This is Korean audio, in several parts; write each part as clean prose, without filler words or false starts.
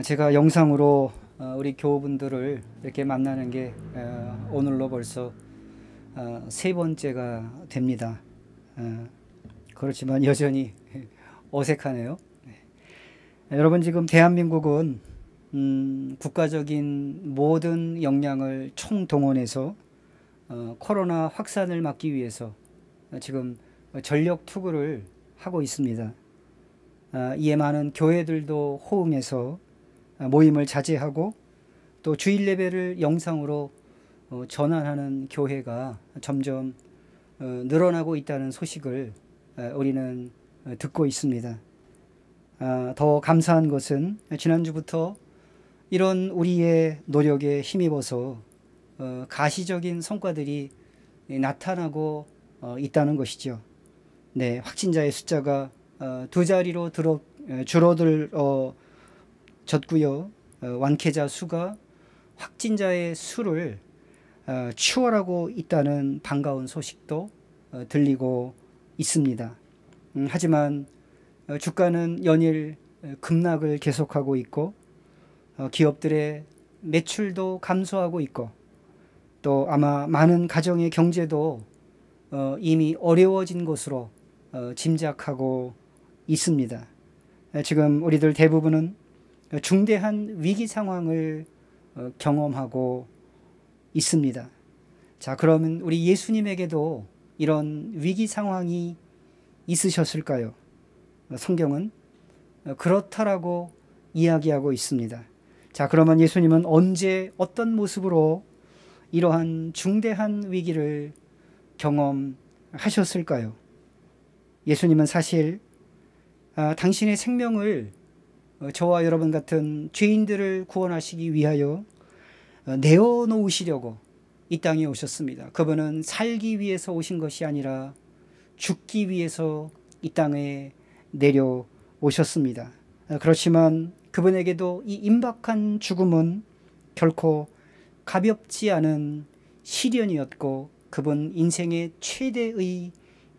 제가 영상으로 우리 교우분들을 이렇게 만나는 게 오늘로 벌써 세 번째가 됩니다. 그렇지만 여전히 어색하네요. 여러분, 지금 대한민국은 국가적인 모든 역량을 총동원해서 코로나 확산을 막기 위해서 지금 전력 투구를 하고 있습니다. 이에 많은 교회들도 호응해서 모임을 자제하고 또 주일 예배를 영상으로 전환하는 교회가 점점 늘어나고 있다는 소식을 우리는 듣고 있습니다. 더 감사한 것은 지난주부터 이런 우리의 노력에 힘입어서 가시적인 성과들이 나타나고 있다는 것이죠. 네, 확진자의 숫자가 두 자리로 줄어들었고요. 완쾌자 수가 확진자의 수를 추월하고 있다는 반가운 소식도 들리고 있습니다. 하지만 주가는 연일 급락을 계속하고 있고 기업들의 매출도 감소하고 있고 또 아마 많은 가정의 경제도 이미 어려워진 것으로 짐작하고 있습니다. 지금 우리들 대부분은 중대한 위기 상황을 경험하고 있습니다. 자, 그러면 우리 예수님에게도 이런 위기 상황이 있으셨을까요? 성경은 그렇다라고 이야기하고 있습니다. 자, 그러면 예수님은 언제 어떤 모습으로 이러한 중대한 위기를 경험하셨을까요? 예수님은 사실 당신의 생명을 저와 여러분 같은 죄인들을 구원하시기 위하여 내어놓으시려고 이 땅에 오셨습니다. 그분은 살기 위해서 오신 것이 아니라 죽기 위해서 이 땅에 내려오셨습니다. 그렇지만 그분에게도 이 임박한 죽음은 결코 가볍지 않은 시련이었고 그분 인생의 최대의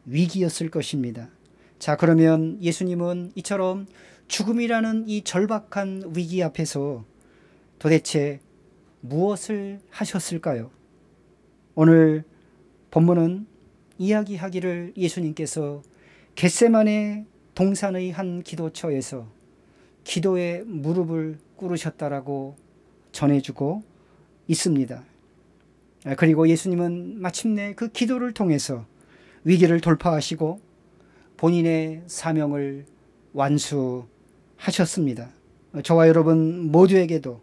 위기였을 것입니다. 자, 그러면 예수님은 이처럼 죽음이라는 이 절박한 위기 앞에서 도대체 무엇을 하셨을까요? 오늘 본문은 이야기하기를 예수님께서 겟세마네 동산의 한 기도처에서 기도의 무릎을 꿇으셨다라고 전해주고 있습니다. 그리고 예수님은 마침내 그 기도를 통해서 위기를 돌파하시고 본인의 사명을 완수하셨습니다. 저와 여러분 모두에게도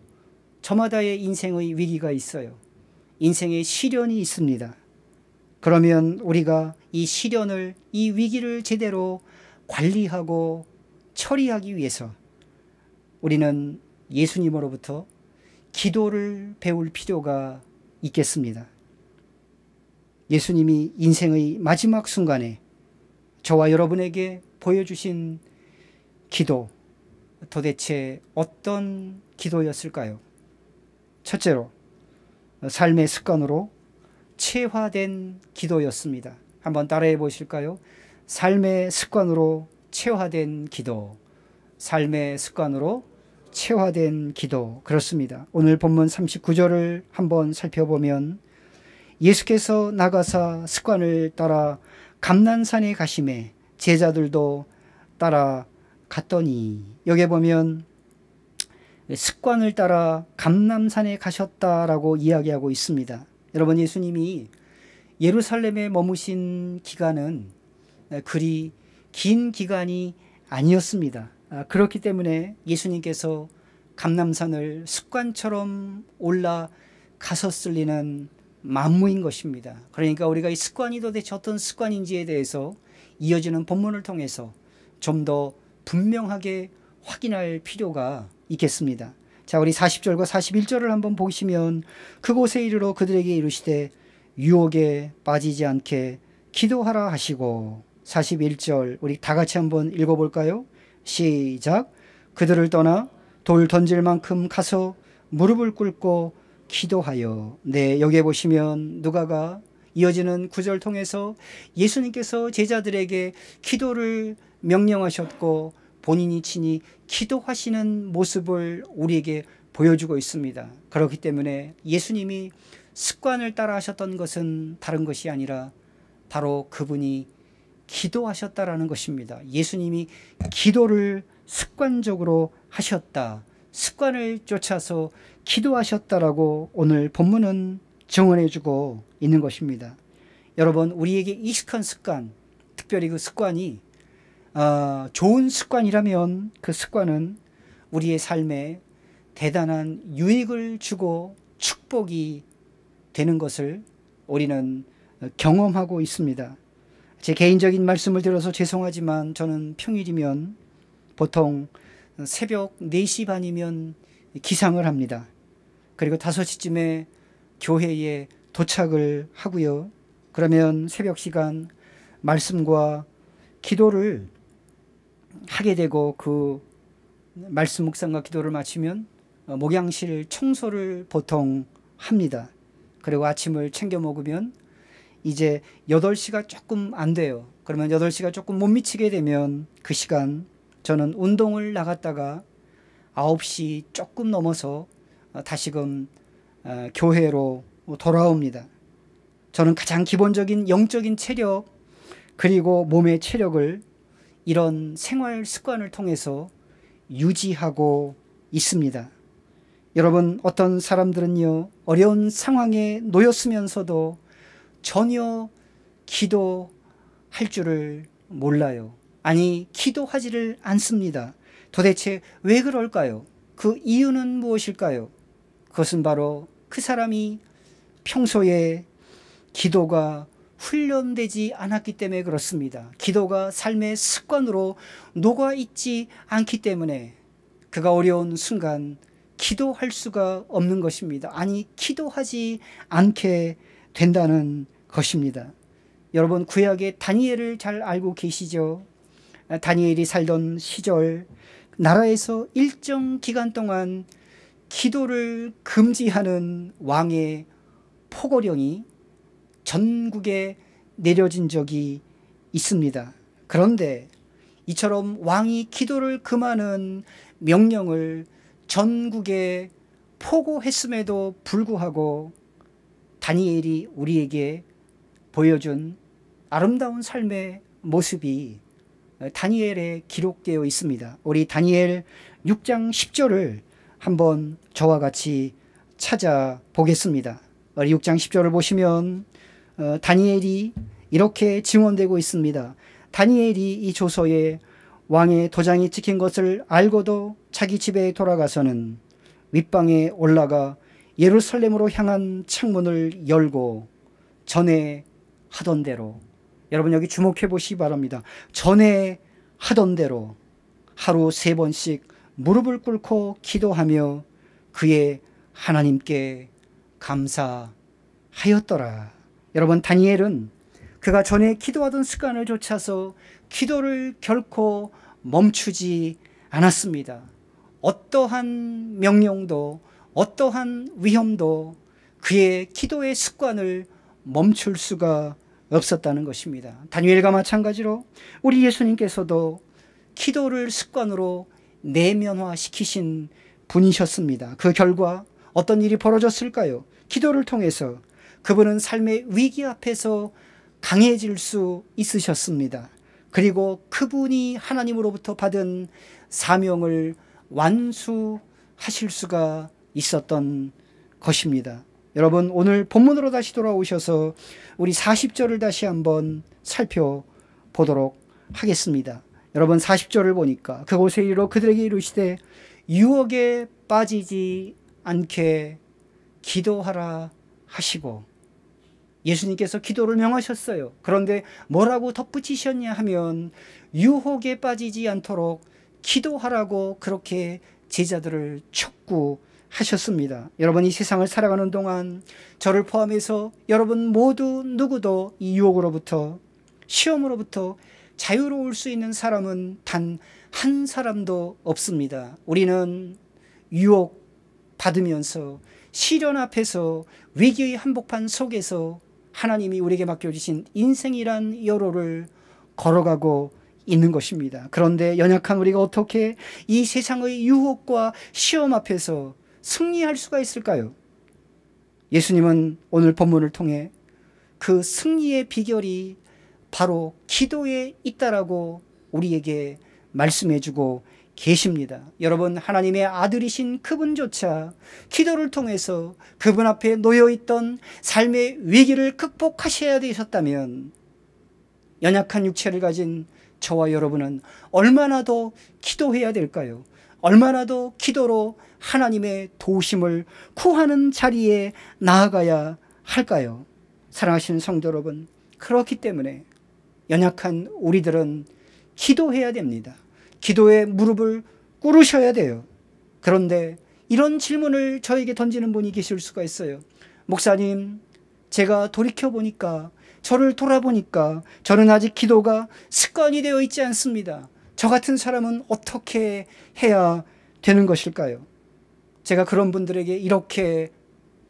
저마다의 인생의 위기가 있어요. 인생의 시련이 있습니다. 그러면 우리가 이 시련을, 이 위기를 제대로 관리하고 처리하기 위해서 우리는 예수님으로부터 기도를 배울 필요가 있겠습니다. 예수님이 인생의 마지막 순간에 저와 여러분에게 보여주신 기도, 도대체 어떤 기도였을까요? 첫째로 삶의 습관으로 체화된 기도였습니다. 한번 따라해 보실까요? 삶의 습관으로 체화된 기도. 삶의 습관으로 체화된 기도. 그렇습니다. 오늘 본문 39절을 한번 살펴보면 예수께서 나가사 습관을 따라 감난산에 가심에 제자들도 따라갔더니, 여기 보면 습관을 따라 감람산에 가셨다라고 이야기하고 있습니다. 여러분, 예수님이 예루살렘에 머무신 기간은 그리 긴 기간이 아니었습니다. 그렇기 때문에 예수님께서 감람산을 습관처럼 올라가셨을 리는 만무인 것입니다. 그러니까 우리가 이 습관이 도대체 어떤 습관인지에 대해서 이어지는 본문을 통해서 좀 더 분명하게 확인할 필요가 있겠습니다. 자, 우리 40절과 41절을 한번 보시면 그곳에 이르러 그들에게 이르시되 유혹에 빠지지 않게 기도하라 하시고, 41절 우리 다 같이 한번 읽어볼까요? 시작. 그들을 떠나 돌 던질 만큼 가서 무릎을 꿇고 기도하여. 네, 여기에 보시면 누가가 이어지는 구절 통해서 예수님께서 제자들에게 기도를 명령하셨고 본인이 친히 기도하시는 모습을 우리에게 보여주고 있습니다. 그렇기 때문에 예수님이 습관을 따라 하셨던 것은 다른 것이 아니라 바로 그분이 기도하셨다라는 것입니다. 예수님이 기도를 습관적으로 하셨다. 습관을 쫓아서 기도하셨다라고 오늘 본문은 증언해주고 있는 것입니다. 여러분, 우리에게 익숙한 습관, 특별히 그 습관이 좋은 습관이라면 그 습관은 우리의 삶에 대단한 유익을 주고 축복이 되는 것을 우리는 경험하고 있습니다. 제 개인적인 말씀을 들어서 죄송하지만 저는 평일이면 보통 새벽 4시 반이면 기상을 합니다. 그리고 5시쯤에 교회에 도착을 하고요. 그러면 새벽 시간 말씀과 기도를 하게 되고 그 말씀 묵상과 기도를 마치면 목양실 청소를 보통 합니다. 그리고 아침을 챙겨 먹으면 이제 8시가 조금 안 돼요. 그러면 8시가 조금 못 미치게 되면 그 시간 저는 운동을 나갔다가 9시 조금 넘어서 다시금 교회로 돌아옵니다. 저는 가장 기본적인 영적인 체력 그리고 몸의 체력을 이런 생활 습관을 통해서 유지하고 있습니다. 여러분, 어떤 사람들은요, 어려운 상황에 놓였으면서도 전혀 기도할 줄을 몰라요. 아니, 기도하지를 않습니다. 도대체 왜 그럴까요? 그 이유는 무엇일까요? 그것은 바로 그 사람이 평소에 기도가 훈련되지 않았기 때문에 그렇습니다. 기도가 삶의 습관으로 녹아있지 않기 때문에 그가 어려운 순간 기도할 수가 없는 것입니다. 아니, 기도하지 않게 된다는 것입니다. 여러분, 구약의 다니엘을 잘 알고 계시죠? 다니엘이 살던 시절 나라에서 일정 기간 동안 기도를 금지하는 왕의 포고령이 전국에 내려진 적이 있습니다. 그런데 이처럼 왕이 기도를 금하는 명령을 전국에 포고했음에도 불구하고 다니엘이 우리에게 보여준 아름다운 삶의 모습이 다니엘에 기록되어 있습니다. 우리 다니엘 6장 10절을 한번 저와 같이 찾아보겠습니다. 우리 6장 10절을 보시면 다니엘이 이렇게 증언되고 있습니다. 다니엘이 이 조서에 왕의 도장이 찍힌 것을 알고도 자기 집에 돌아가서는 윗방에 올라가 예루살렘으로 향한 창문을 열고 전에 하던 대로, 여러분 여기 주목해 보시기 바랍니다. 전에 하던 대로 하루 3번씩 무릎을 꿇고 기도하며 그의 하나님께 감사하였더라. 여러분, 다니엘은 그가 전에 기도하던 습관을 좇아서 기도를 결코 멈추지 않았습니다. 어떠한 명령도 어떠한 위험도 그의 기도의 습관을 멈출 수가 없었다는 것입니다. 다니엘과 마찬가지로 우리 예수님께서도 기도를 습관으로 내면화시키신 분이셨습니다. 그 결과 어떤 일이 벌어졌을까요? 기도를 통해서 그분은 삶의 위기 앞에서 강해질 수 있으셨습니다. 그리고 그분이 하나님으로부터 받은 사명을 완수하실 수가 있었던 것입니다. 여러분, 오늘 본문으로 다시 돌아오셔서 우리 40절을 다시 한번 살펴보도록 하겠습니다. 여러분, 40절을 보니까 그곳에 이르러 그들에게 이르시되 유혹에 빠지지 않게 기도하라 하시고, 예수님께서 기도를 명하셨어요. 그런데 뭐라고 덧붙이셨냐 하면 유혹에 빠지지 않도록 기도하라고 그렇게 제자들을 촉구하셨습니다. 여러분, 이 세상을 살아가는 동안 저를 포함해서 여러분 모두 누구도 이 유혹으로부터, 시험으로부터 자유로울 수 있는 사람은 단 한 사람도 없습니다. 우리는 유혹 받으면서 시련 앞에서 위기의 한복판 속에서 하나님이 우리에게 맡겨주신 인생이란 여로를 걸어가고 있는 것입니다. 그런데 연약한 우리가 어떻게 이 세상의 유혹과 시험 앞에서 승리할 수가 있을까요? 예수님은 오늘 본문을 통해 그 승리의 비결이 바로 기도에 있다라고 우리에게 말씀해 주고 계십니다. 여러분, 하나님의 아들이신 그분조차 기도를 통해서 그분 앞에 놓여있던 삶의 위기를 극복하셔야 되셨다면 연약한 육체를 가진 저와 여러분은 얼마나 더 기도해야 될까요? 얼마나 더 기도로 하나님의 도우심을 구하는 자리에 나아가야 할까요? 사랑하시는 성도 여러분, 그렇기 때문에 연약한 우리들은 기도해야 됩니다. 기도에 무릎을 꿇으셔야 돼요. 그런데 이런 질문을 저에게 던지는 분이 계실 수가 있어요. 목사님, 제가 돌이켜보니까, 저를 돌아보니까 저는 아직 기도가 습관이 되어 있지 않습니다. 저 같은 사람은 어떻게 해야 되는 것일까요? 제가 그런 분들에게 이렇게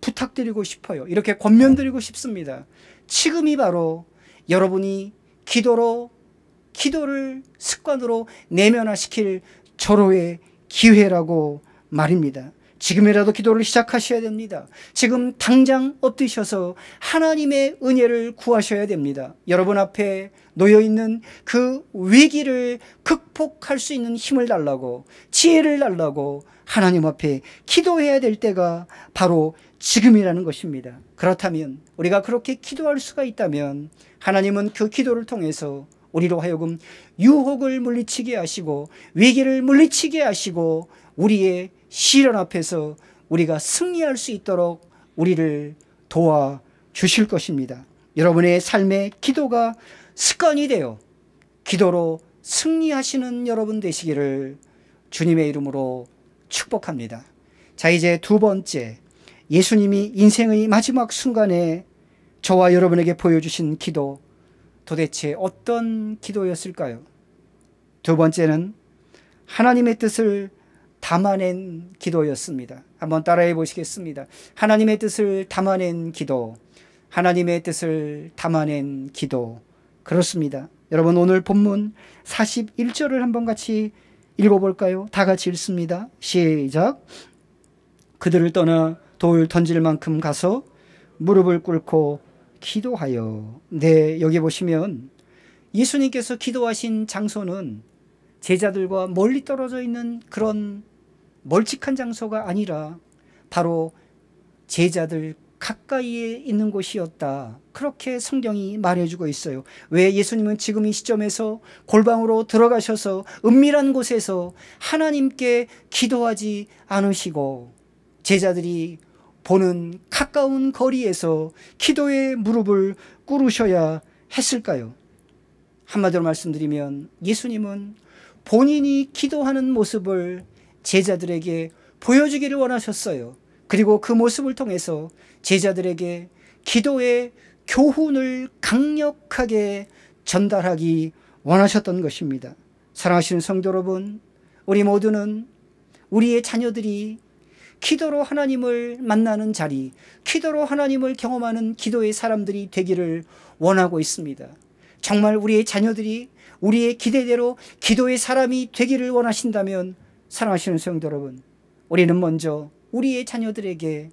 부탁드리고 싶어요. 이렇게 권면드리고 싶습니다. 지금이 바로 여러분이 기도를 습관으로 내면화시킬 절호의 기회라고 말입니다. 지금이라도 기도를 시작하셔야 됩니다. 지금 당장 엎드셔서 하나님의 은혜를 구하셔야 됩니다. 여러분 앞에 놓여있는 그 위기를 극복할 수 있는 힘을 달라고, 지혜를 달라고 하나님 앞에 기도해야 될 때가 바로 지금이라는 것입니다. 그렇다면, 우리가 그렇게 기도할 수가 있다면 하나님은 그 기도를 통해서 우리로 하여금 유혹을 물리치게 하시고 위기를 물리치게 하시고 우리의 시련 앞에서 우리가 승리할 수 있도록 우리를 도와주실 것입니다. 여러분의 삶의 기도가 습관이 되어 기도로 승리하시는 여러분 되시기를 주님의 이름으로 축복합니다. 자, 이제 두 번째, 예수님이 인생의 마지막 순간에 저와 여러분에게 보여주신 기도, 도대체 어떤 기도였을까요? 두 번째는 하나님의 뜻을 담아낸 기도였습니다. 한번 따라해 보시겠습니다. 하나님의 뜻을 담아낸 기도, 하나님의 뜻을 담아낸 기도. 그렇습니다. 여러분, 오늘 본문 41절을 한번 같이 읽어볼까요? 다 같이 읽습니다. 시작. 그들을 떠나 돌 던질 만큼 가서 무릎을 꿇고 기도하여. 네, 여기 보시면 예수님께서 기도하신 장소는 제자들과 멀리 떨어져 있는 그런 멀찍한 장소가 아니라 바로 제자들 가까이에 있는 곳이었다. 그렇게 성경이 말해주고 있어요. 왜 예수님은 지금 이 시점에서 골방으로 들어가셔서 은밀한 곳에서 하나님께 기도하지 않으시고 제자들이 보는 가까운 거리에서 기도의 무릎을 꿇으셔야 했을까요? 한마디로 말씀드리면 예수님은 본인이 기도하는 모습을 제자들에게 보여주기를 원하셨어요. 그리고 그 모습을 통해서 제자들에게 기도의 교훈을 강력하게 전달하기 원하셨던 것입니다. 사랑하시는 성도 여러분, 우리 모두는 우리의 자녀들이 기도로 하나님을 만나는 자리, 기도로 하나님을 경험하는 기도의 사람들이 되기를 원하고 있습니다. 정말 우리의 자녀들이 우리의 기대대로 기도의 사람이 되기를 원하신다면 사랑하시는 성도 여러분, 우리는 먼저 우리의 자녀들에게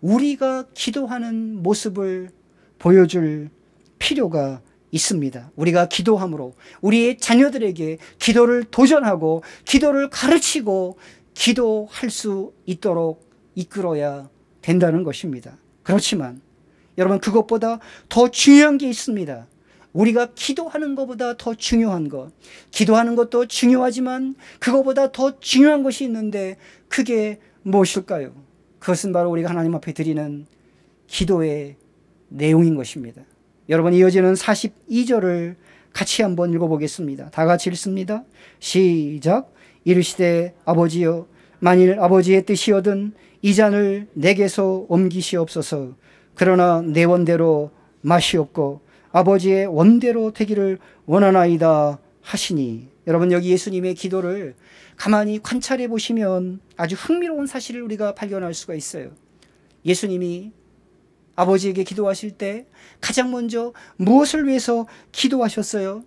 우리가 기도하는 모습을 보여줄 필요가 있습니다. 우리가 기도함으로 우리의 자녀들에게 기도를 도전하고 기도를 가르치고 기도할 수 있도록 이끌어야 된다는 것입니다. 그렇지만 여러분, 그것보다 더 중요한 게 있습니다. 우리가 기도하는 것보다 더 중요한 것, 기도하는 것도 중요하지만 그것보다 더 중요한 것이 있는데 그게 무엇일까요? 그것은 바로 우리가 하나님 앞에 드리는 기도의 내용인 것입니다. 여러분, 이어지는 42절을 같이 한번 읽어보겠습니다. 다 같이 읽습니다. 시작. 이르시되 아버지여, 만일 아버지의 뜻이거든 이 잔을 내게서 옮기시옵소서. 그러나 내 원대로 마시옵고 아버지의 원대로 되기를 원하나이다 하시니. 여러분, 여기 예수님의 기도를 가만히 관찰해 보시면 아주 흥미로운 사실을 우리가 발견할 수가 있어요. 예수님이 아버지에게 기도하실 때 가장 먼저 무엇을 위해서 기도하셨어요?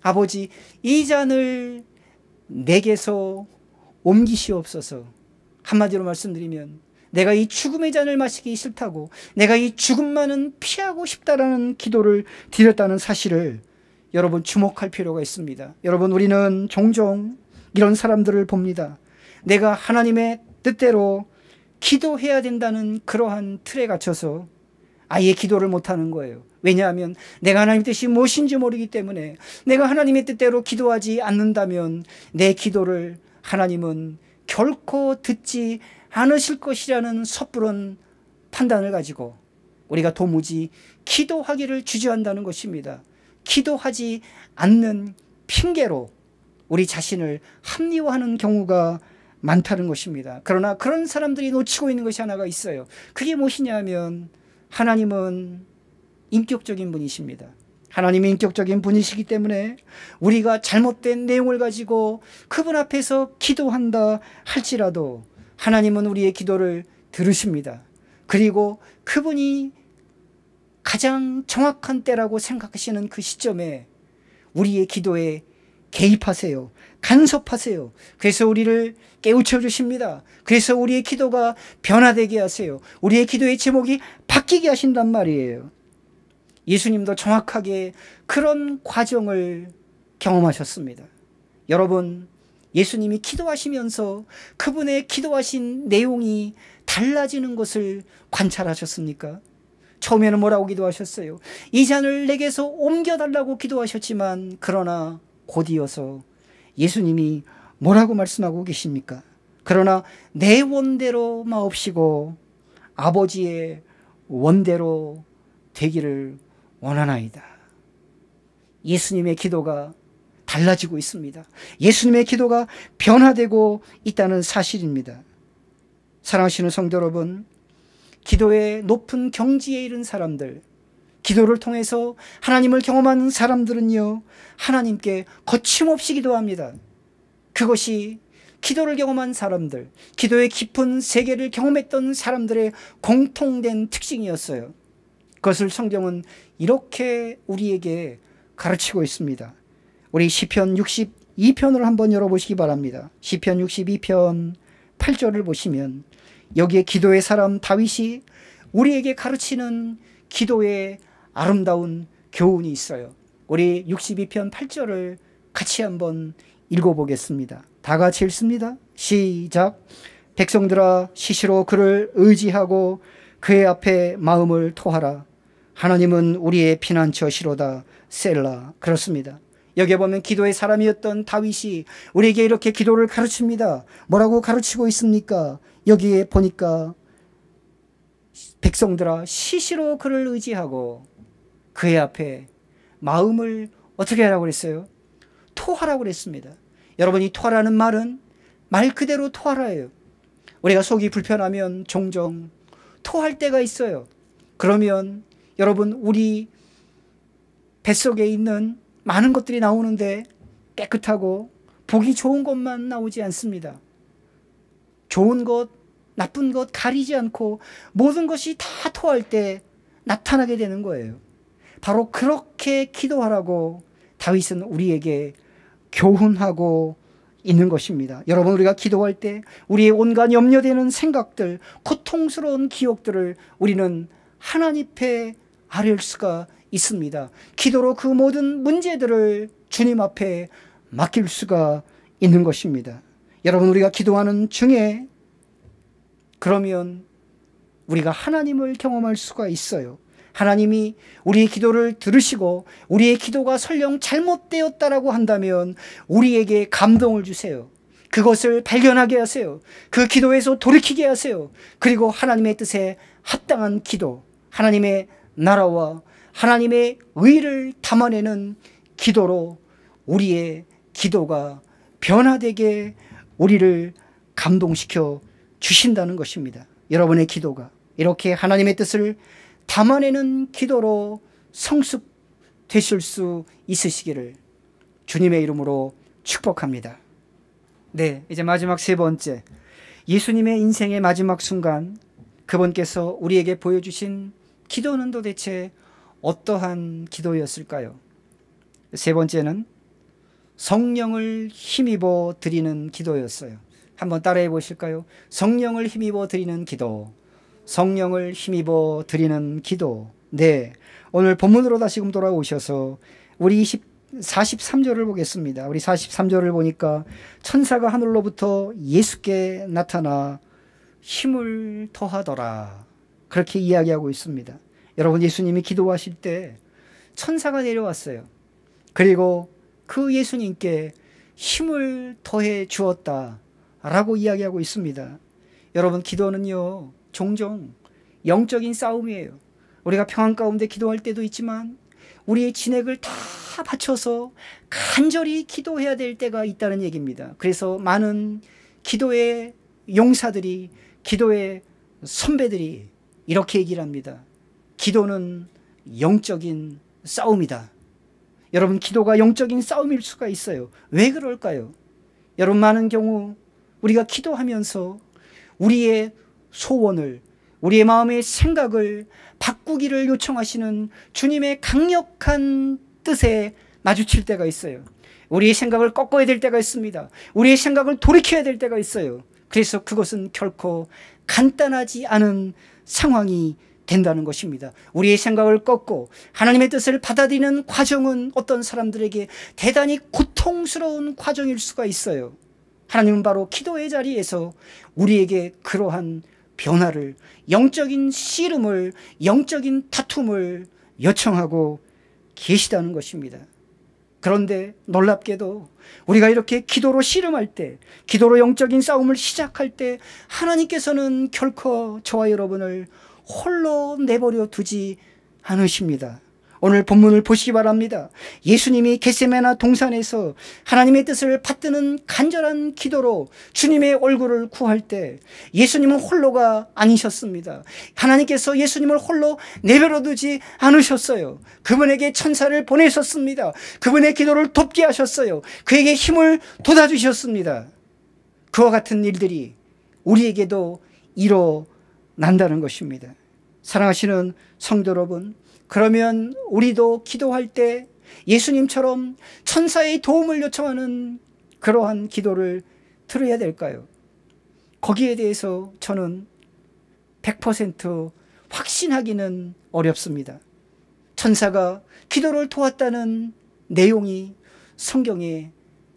아버지, 이 잔을 내게서 옮기시옵소서. 한마디로 말씀드리면 내가 이 죽음의 잔을 마시기 싫다고, 내가 이 죽음만은 피하고 싶다라는 기도를 드렸다는 사실을 여러분 주목할 필요가 있습니다. 여러분, 우리는 종종 이런 사람들을 봅니다. 내가 하나님의 뜻대로 기도해야 된다는 그러한 틀에 갇혀서 아예 기도를 못하는 거예요. 왜냐하면 내가 하나님의 뜻이 무엇인지 모르기 때문에, 내가 하나님의 뜻대로 기도하지 않는다면 내 기도를 하나님은 결코 듣지 않으실 것이라는 섣부른 판단을 가지고 우리가 도무지 기도하기를 주저한다는 것입니다. 기도하지 않는 핑계로 우리 자신을 합리화하는 경우가 많다는 것입니다. 그러나 그런 사람들이 놓치고 있는 것이 하나가 있어요. 그게 무엇이냐 하면 하나님은 인격적인 분이십니다. 하나님이 인격적인 분이시기 때문에 우리가 잘못된 내용을 가지고 그분 앞에서 기도한다 할지라도 하나님은 우리의 기도를 들으십니다. 그리고 그분이 가장 정확한 때라고 생각하시는 그 시점에 우리의 기도에 개입하세요. 간섭하세요. 그래서 우리를 깨우쳐 주십니다. 그래서 우리의 기도가 변화되게 하세요. 우리의 기도의 제목이 바뀌게 하신단 말이에요. 예수님도 정확하게 그런 과정을 경험하셨습니다. 여러분, 예수님이 기도하시면서 그분의 기도하신 내용이 달라지는 것을 관찰하셨습니까? 처음에는 뭐라고 기도하셨어요? 이 잔을 내게서 옮겨달라고 기도하셨지만, 그러나 곧이어서 예수님이 뭐라고 말씀하고 계십니까? 그러나 내 원대로 마옵시고 아버지의 원대로 되기를 원하나이다. 예수님의 기도가 달라지고 있습니다. 예수님의 기도가 변화되고 있다는 사실입니다. 사랑하시는 성도 여러분, 기도의 높은 경지에 이른 사람들, 기도를 통해서 하나님을 경험하는 사람들은요, 하나님께 거침없이 기도합니다. 그것이 기도를 경험한 사람들, 기도의 깊은 세계를 경험했던 사람들의 공통된 특징이었어요. 그것을 성경은 이렇게 우리에게 가르치고 있습니다. 우리 시편 62편을 한번 열어보시기 바랍니다. 시편 62편 8절을 보시면 여기에 기도의 사람 다윗이 우리에게 가르치는 기도의 아름다운 교훈이 있어요. 우리 62편 8절을 같이 한번 읽어보겠습니다. 다 같이 읽습니다. 시작. 백성들아, 시시로 그를 의지하고 그의 앞에 마음을 토하라. 하나님은 우리의 피난처시로다. 셀라. 그렇습니다. 여기에 보면 기도의 사람이었던 다윗이 우리에게 이렇게 기도를 가르칩니다. 뭐라고 가르치고 있습니까? 여기에 보니까 백성들아, 시시로 그를 의지하고 그의 앞에 마음을 어떻게 하라고 그랬어요? 토하라고 그랬습니다. 여러분, 이 토하라는 말은 말 그대로 토하라예요. 우리가 속이 불편하면 종종 토할 때가 있어요. 그러면 여러분, 우리 뱃속에 있는 많은 것들이 나오는데 깨끗하고 보기 좋은 것만 나오지 않습니다. 좋은 것, 나쁜 것 가리지 않고 모든 것이 다 토할 때 나타나게 되는 거예요. 바로 그렇게 기도하라고 다윗은 우리에게 교훈하고 있는 것입니다. 여러분, 우리가 기도할 때 우리의 온갖 염려되는 생각들, 고통스러운 기억들을 우리는 하나님 앞에 아뢰을 수가 있습니다. 기도로 그 모든 문제들을 주님 앞에 맡길 수가 있는 것입니다. 여러분, 우리가 기도하는 중에 그러면 우리가 하나님을 경험할 수가 있어요. 하나님이 우리의 기도를 들으시고 우리의 기도가 설령 잘못되었다라고 한다면 우리에게 감동을 주세요. 그것을 발견하게 하세요. 그 기도에서 돌이키게 하세요. 그리고 하나님의 뜻에 합당한 기도, 하나님의 나라와 하나님의 의를 담아내는 기도로 우리의 기도가 변화되게 우리를 감동시켜 주신다는 것입니다. 여러분의 기도가 이렇게 하나님의 뜻을 담아내는 기도로 성숙되실 수 있으시기를 주님의 이름으로 축복합니다. 네, 이제 마지막 세 번째, 예수님의 인생의 마지막 순간 그분께서 우리에게 보여주신 기도는 도대체 어떠한 기도였을까요? 세 번째는 성령을 힘입어 드리는 기도였어요. 한번 따라해 보실까요? 성령을 힘입어 드리는 기도. 성령을 힘입어 드리는 기도. 네, 오늘 본문으로 다시금 돌아오셔서 우리 43절을 보겠습니다. 우리 43절을 보니까 천사가 하늘로부터 예수께 나타나 힘을 더하더라, 그렇게 이야기하고 있습니다. 여러분, 예수님이 기도하실 때 천사가 내려왔어요. 그리고 그 예수님께 힘을 더해 주었다라고 이야기하고 있습니다. 여러분, 기도는요, 종종 영적인 싸움이에요. 우리가 평안 가운데 기도할 때도 있지만 우리의 진액을 다 바쳐서 간절히 기도해야 될 때가 있다는 얘기입니다. 그래서 많은 기도의 용사들이, 기도의 선배들이 이렇게 얘기를 합니다. 기도는 영적인 싸움이다. 여러분, 기도가 영적인 싸움일 수가 있어요. 왜 그럴까요? 여러분, 많은 경우 우리가 기도하면서 우리의 소원을, 우리의 마음의 생각을 바꾸기를 요청하시는 주님의 강력한 뜻에 마주칠 때가 있어요. 우리의 생각을 꺾어야 될 때가 있습니다. 우리의 생각을 돌이켜야 될 때가 있어요. 그래서 그것은 결코 간단하지 않은 상황이 된다는 것입니다. 우리의 생각을 꺾고 하나님의 뜻을 받아들이는 과정은 어떤 사람들에게 대단히 고통스러운 과정일 수가 있어요. 하나님은 바로 기도의 자리에서 우리에게 그러한 변화를, 영적인 씨름을, 영적인 다툼을 요청하고 계시다는 것입니다. 그런데 놀랍게도 우리가 이렇게 기도로 씨름할 때, 기도로 영적인 싸움을 시작할 때 하나님께서는 결코 저와 여러분을 홀로 내버려 두지 않으십니다. 오늘 본문을 보시기 바랍니다. 예수님이 겟세마네 동산에서 하나님의 뜻을 받드는 간절한 기도로 주님의 얼굴을 구할 때 예수님은 홀로가 아니셨습니다. 하나님께서 예수님을 홀로 내버려 두지 않으셨어요. 그분에게 천사를 보내셨습니다. 그분의 기도를 돕게 하셨어요. 그에게 힘을 돋아주셨습니다. 그와 같은 일들이 우리에게도 일어난다는 것입니다. 사랑하시는 성도 여러분, 그러면 우리도 기도할 때 예수님처럼 천사의 도움을 요청하는 그러한 기도를 들어야 될까요? 거기에 대해서 저는 100% 확신하기는 어렵습니다. 천사가 기도를 도왔다는 내용이 성경에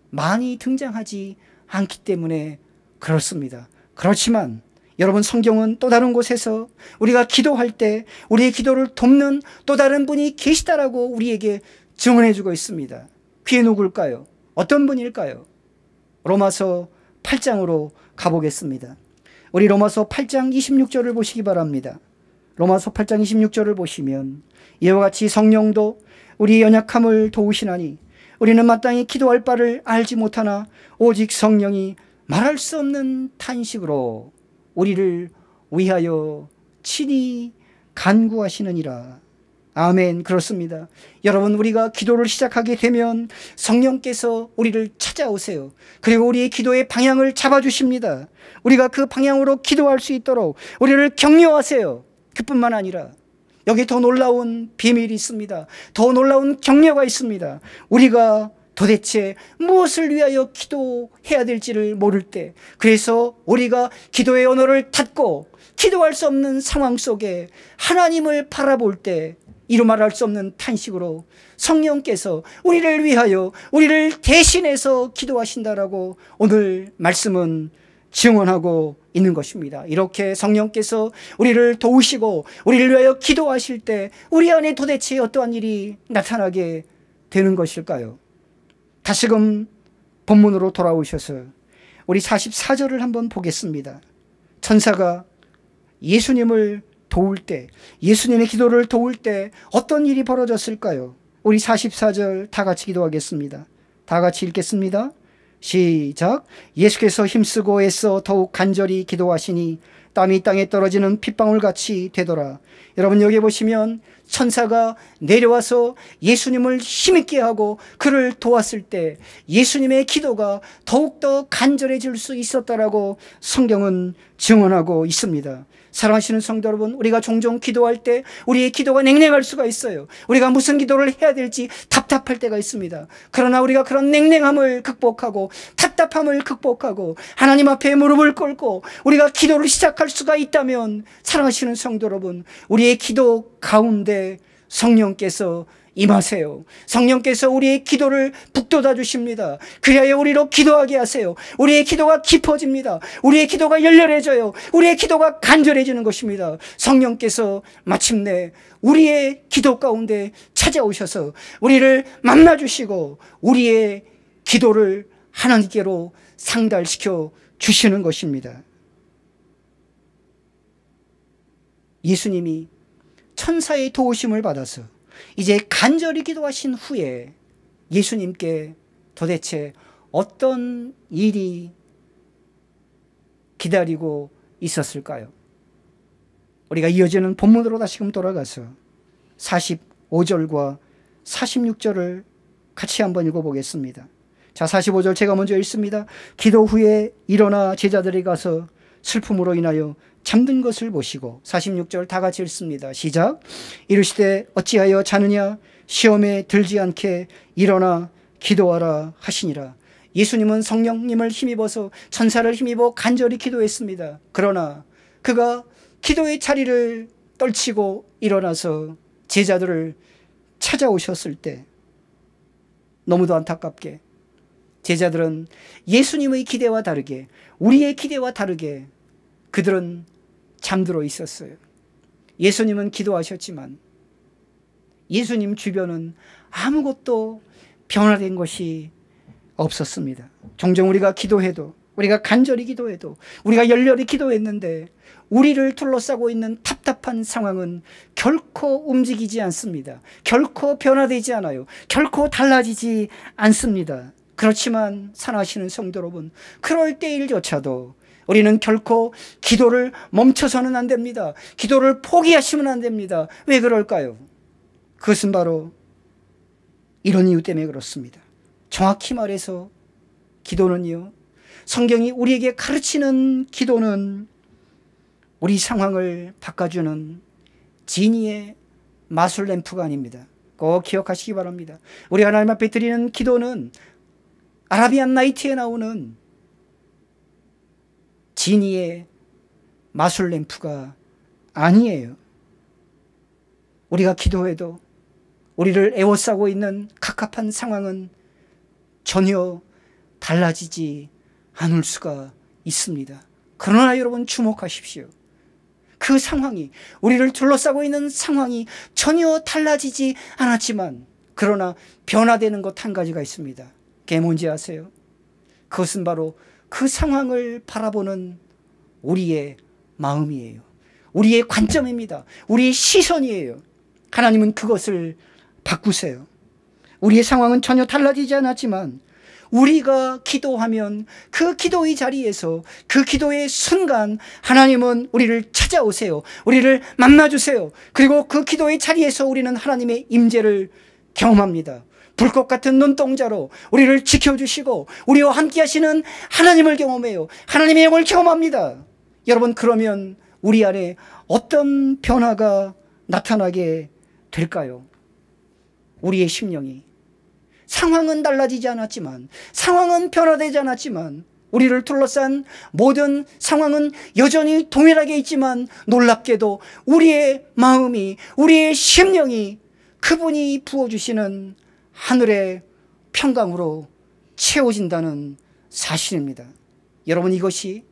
많이 등장하지 않기 때문에 그렇습니다. 그렇지만 여러분, 성경은 또 다른 곳에서 우리가 기도할 때 우리의 기도를 돕는 또 다른 분이 계시다라고 우리에게 증언해 주고 있습니다. 그게 누굴까요? 어떤 분일까요? 로마서 8장으로 가보겠습니다. 우리 로마서 8장 26절을 보시기 바랍니다. 로마서 8장 26절을 보시면 이와 같이 성령도 우리의 연약함을 도우시나니 우리는 마땅히 기도할 바를 알지 못하나 오직 성령이 말할 수 없는 탄식으로 우리를 위하여 친히 간구하시느니라. 아멘. 그렇습니다. 여러분, 우리가 기도를 시작하게 되면 성령께서 우리를 찾아오세요. 그리고 우리의 기도의 방향을 잡아주십니다. 우리가 그 방향으로 기도할 수 있도록 우리를 격려하세요. 그뿐만 아니라 여기 더 놀라운 비밀이 있습니다. 더 놀라운 격려가 있습니다. 우리가 도대체 무엇을 위하여 기도해야 될지를 모를 때, 그래서 우리가 기도의 언어를 닫고 기도할 수 없는 상황 속에 하나님을 바라볼 때 이루 말할 수 없는 탄식으로 성령께서 우리를 위하여, 우리를 대신해서 기도하신다라고 오늘 말씀은 증언하고 있는 것입니다. 이렇게 성령께서 우리를 도우시고 우리를 위하여 기도하실 때 우리 안에 도대체 어떠한 일이 나타나게 되는 것일까요? 다시금 본문으로 돌아오셔서 우리 44절을 한번 보겠습니다. 천사가 예수님을 도울 때, 예수님의 기도를 도울 때 어떤 일이 벌어졌을까요? 우리 44절 다 같이 기도하겠습니다. 다 같이 읽겠습니다. 시작. 예수께서 힘쓰고 애써 더욱 간절히 기도하시니 땀이 땅에 떨어지는 핏방울같이 되더라. 여러분, 여기 보시면 천사가 내려와서 예수님을 힘있게 하고 그를 도왔을 때 예수님의 기도가 더욱더 간절해질 수 있었다라고 성경은 증언하고 있습니다. 사랑하시는 성도 여러분, 우리가 종종 기도할 때 우리의 기도가 냉랭할 수가 있어요. 우리가 무슨 기도를 해야 될지 답답할 때가 있습니다. 그러나 우리가 그런 냉랭함을 극복하고 답답함을 극복하고 하나님 앞에 무릎을 꿇고 우리가 기도를 시작할 수가 있다면, 사랑하시는 성도 여러분, 우리의 기도 가운데 성령께서 임하세요. 성령께서 우리의 기도를 북돋아 주십니다. 그리하여 우리로 기도하게 하세요. 우리의 기도가 깊어집니다. 우리의 기도가 열렬해져요. 우리의 기도가 간절해지는 것입니다. 성령께서 마침내 우리의 기도 가운데 찾아오셔서 우리를 만나주시고 우리의 기도를 하나님께로 상달시켜 주시는 것입니다. 예수님이 천사의 도우심을 받아서 이제 간절히 기도하신 후에 예수님께 도대체 어떤 일이 기다리고 있었을까요? 우리가 이어지는 본문으로 다시금 돌아가서 45절과 46절을 같이 한번 읽어보겠습니다. 자, 45절 제가 먼저 읽습니다. 기도 후에 일어나 제자들이 가서 슬픔으로 인하여 잠든 것을 보시고, 46절 다 같이 읽습니다. 시작. 이르시되 어찌하여 자느냐, 시험에 들지 않게 일어나 기도하라 하시니라. 예수님은 성령님을 힘입어서, 천사를 힘입어 간절히 기도했습니다. 그러나 그가 기도의 자리를 떨치고 일어나서 제자들을 찾아오셨을 때 너무도 안타깝게 제자들은 예수님의 기대와 다르게, 우리의 기대와 다르게 그들은 잠들어 있었어요. 예수님은 기도하셨지만 예수님 주변은 아무것도 변화된 것이 없었습니다. 종종 우리가 기도해도, 우리가 간절히 기도해도, 우리가 열렬히 기도했는데 우리를 둘러싸고 있는 답답한 상황은 결코 움직이지 않습니다. 결코 변화되지 않아요. 결코 달라지지 않습니다. 그렇지만 사랑하시는 성도 여러분, 그럴 때일조차도 우리는 결코 기도를 멈춰서는 안 됩니다. 기도를 포기하시면 안 됩니다. 왜 그럴까요? 그것은 바로 이런 이유 때문에 그렇습니다. 정확히 말해서 기도는요, 성경이 우리에게 가르치는 기도는 우리 상황을 바꿔주는 지니의 마술 램프가 아닙니다. 꼭 기억하시기 바랍니다. 우리 하나님 앞에 드리는 기도는 아라비안 나이트에 나오는 지니의 마술 램프가 아니에요. 우리가 기도해도 우리를 에워싸고 있는 갑갑한 상황은 전혀 달라지지 않을 수가 있습니다. 그러나 여러분 주목하십시오. 그 상황이, 우리를 둘러싸고 있는 상황이 전혀 달라지지 않았지만 그러나 변화되는 것 한 가지가 있습니다. 그게 뭔지 아세요? 그것은 바로 그 상황을 바라보는 우리의 마음이에요. 우리의 관점입니다. 우리의 시선이에요. 하나님은 그것을 바꾸세요. 우리의 상황은 전혀 달라지지 않았지만 우리가 기도하면 그 기도의 자리에서, 그 기도의 순간 하나님은 우리를 찾아오세요. 우리를 만나주세요. 그리고 그 기도의 자리에서 우리는 하나님의 임재를 경험합니다. 불꽃 같은 눈동자로 우리를 지켜주시고 우리와 함께 하시는 하나님을 경험해요. 하나님의 영을 경험합니다. 여러분, 그러면 우리 안에 어떤 변화가 나타나게 될까요? 우리의 심령이, 상황은 달라지지 않았지만, 상황은 변화되지 않았지만, 우리를 둘러싼 모든 상황은 여전히 동일하게 있지만 놀랍게도 우리의 마음이, 우리의 심령이 그분이 부어주시는 하늘의 평강으로 채워진다는 사실입니다. 여러분, 이것이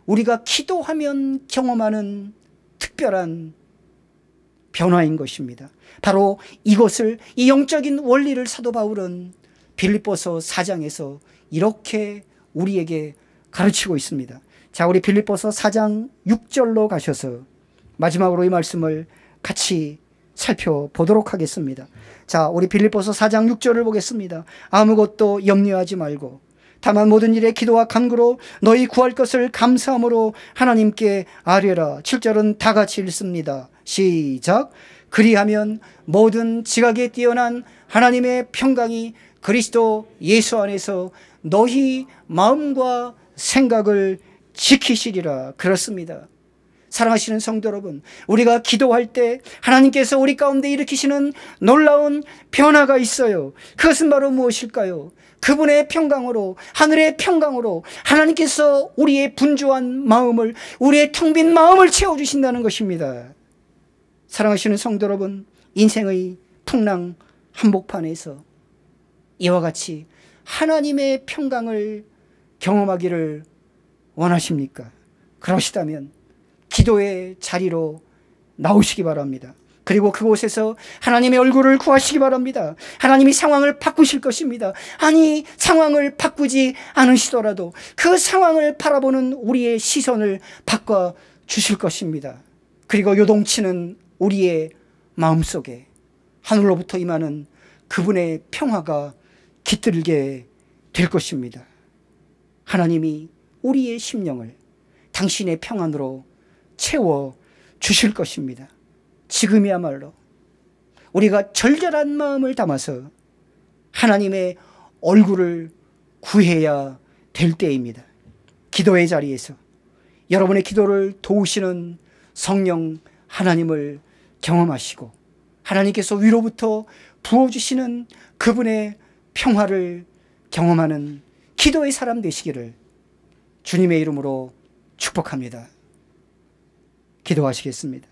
우리가 기도하면 경험하는 특별한 변화인 것입니다. 바로 이것을, 이 영적인 원리를 사도 바울은 빌립보서 4장에서 이렇게 우리에게 가르치고 있습니다. 자, 우리 빌립보서 4장 6절로 가셔서 마지막으로 이 말씀을 같이 살펴보도록 하겠습니다. 자, 우리 빌립보서 4장 6절을 보겠습니다. 아무것도 염려하지 말고 다만 모든 일에 기도와 간구로 너희 구할 것을 감사함으로 하나님께 아뢰라. 7절은 다 같이 읽습니다. 시작. 그리하면 모든 지각에 뛰어난 하나님의 평강이 그리스도 예수 안에서 너희 마음과 생각을 지키시리라. 그렇습니다. 사랑하시는 성도 여러분, 우리가 기도할 때 하나님께서 우리 가운데 일으키시는 놀라운 변화가 있어요. 그것은 바로 무엇일까요? 그분의 평강으로, 하늘의 평강으로 하나님께서 우리의 분주한 마음을, 우리의 텅 빈 마음을 채워주신다는 것입니다. 사랑하시는 성도 여러분, 인생의 풍랑 한복판에서 이와 같이 하나님의 평강을 경험하기를 원하십니까? 그러시다면 기도의 자리로 나오시기 바랍니다. 그리고 그곳에서 하나님의 얼굴을 구하시기 바랍니다. 하나님이 상황을 바꾸실 것입니다. 아니, 상황을 바꾸지 않으시더라도 그 상황을 바라보는 우리의 시선을 바꿔 주실 것입니다. 그리고 요동치는 우리의 마음속에 하늘로부터 임하는 그분의 평화가 깃들게 될 것입니다. 하나님이 우리의 심령을 당신의 평안으로 채워 주실 것입니다. 지금이야말로 우리가 절절한 마음을 담아서 하나님의 얼굴을 구해야 될 때입니다. 기도의 자리에서 여러분의 기도를 도우시는 성령 하나님을 경험하시고 하나님께서 위로부터 부어주시는 그분의 평화를 경험하는 기도의 사람 되시기를 주님의 이름으로 축복합니다. 기도하시겠습니다.